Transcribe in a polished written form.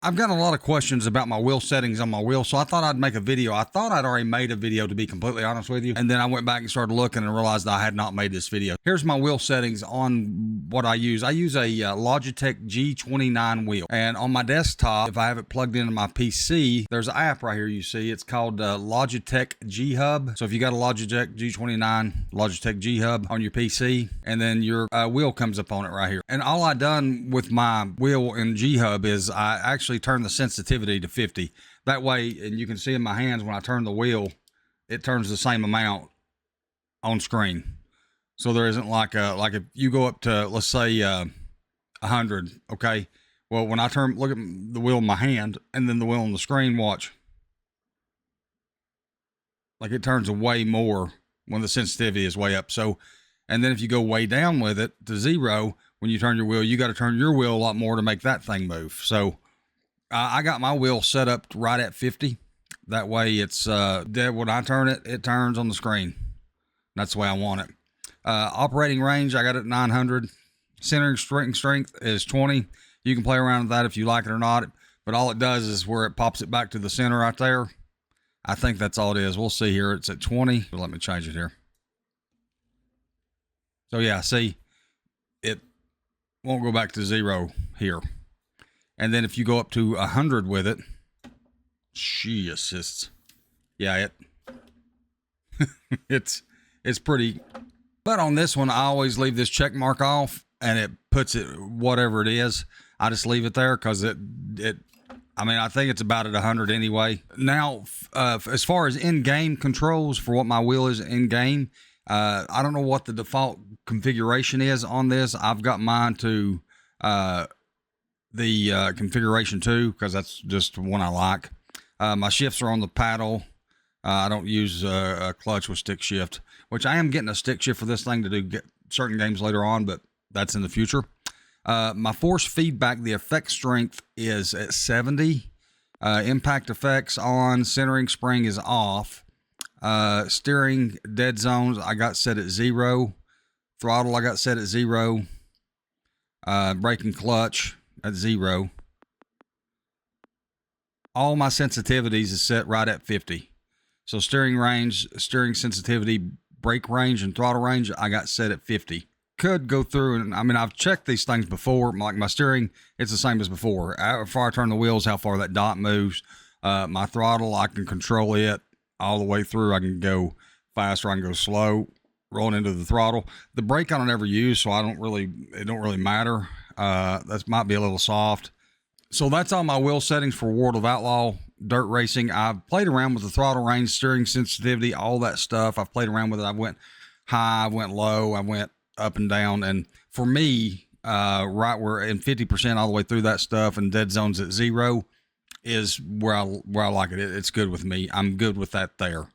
I've got a lot of questions about my wheel settings on my wheel, so I thought I'd make a video. I thought I'd already made a video, to be completely honest with you, and then I went back and started looking and realized I had not made this video. Here's my wheel settings on what I use. I use a Logitech G29 wheel, and on my desktop, if I have it plugged into my PC, there's an app right here you see. It's called Logitech G HUB. So if you got a Logitech G29, Logitech G HUB on your PC, and then your wheel comes up on it right here. And all I done with my wheel in G HUB is I actually turn the sensitivity to 50. That way, and you can see in my hands when I turn the wheel, it turns the same amount on screen. So there isn't like if you go up to, let's say 100, okay? Well, when I look at the wheel in my hand and then the wheel on the screen, watch. Like it turns way more when the sensitivity is way up. So, and then if you go way down with it to 0, when you turn your wheel, you got to turn your wheel a lot more to make that thing move. So I got my wheel set up right at 50. That way it's dead. When I turn it, it turns on the screen. That's the way I want it. Operating range, I got it at 900. Centering strength is 20. You can play around with that if you like it or not. But all it does is where it pops it back to the center right there. I think that's all it is. We'll see here. It's at 20. Let me change it here. So yeah, see, it won't go back to 0 here. And then if you go up to 100 with it, she assists. Yeah, it's pretty. But on this one, I always leave this check mark off, and it puts it whatever it is. I just leave it there because I mean, I think it's about at 100 anyway. Now, as far as in-game controls for what my wheel is in-game, I don't know what the default configuration is on this. I've got mine to the configuration 2 because that's just one I like. My shifts are on the paddle. I don't use a clutch with stick shift, which I am getting a stick shift for this thing to do certain games later on, but that's in the future. My force feedback, the effect strength is at 70. Impact effects on. Centering spring is off. Steering dead zones I got set at 0. Throttle I got set at 0. Braking clutch at 0. All my sensitivities is set right at 50. So steering range, steering sensitivity, brake range, and throttle range I got set at 50. Could go through, and I mean, I've checked these things before. Like my steering, it's the same as before. How far I turn the wheels, how far that dot moves. My throttle, I can control it all the way through. I can go faster, I can go slow, rolling into the throttle. The brake I don't ever use, so it don't really matter. That might be a little soft. So that's all my wheel settings for World of Outlaw dirt racing. I've played around with the throttle range, steering sensitivity, all that stuff. I've played around with it. I went high, I went low, I went up and down. And for me, right where in 50% all the way through that stuff and dead zones at 0 is where I like it. It's good with me. I'm good with that there.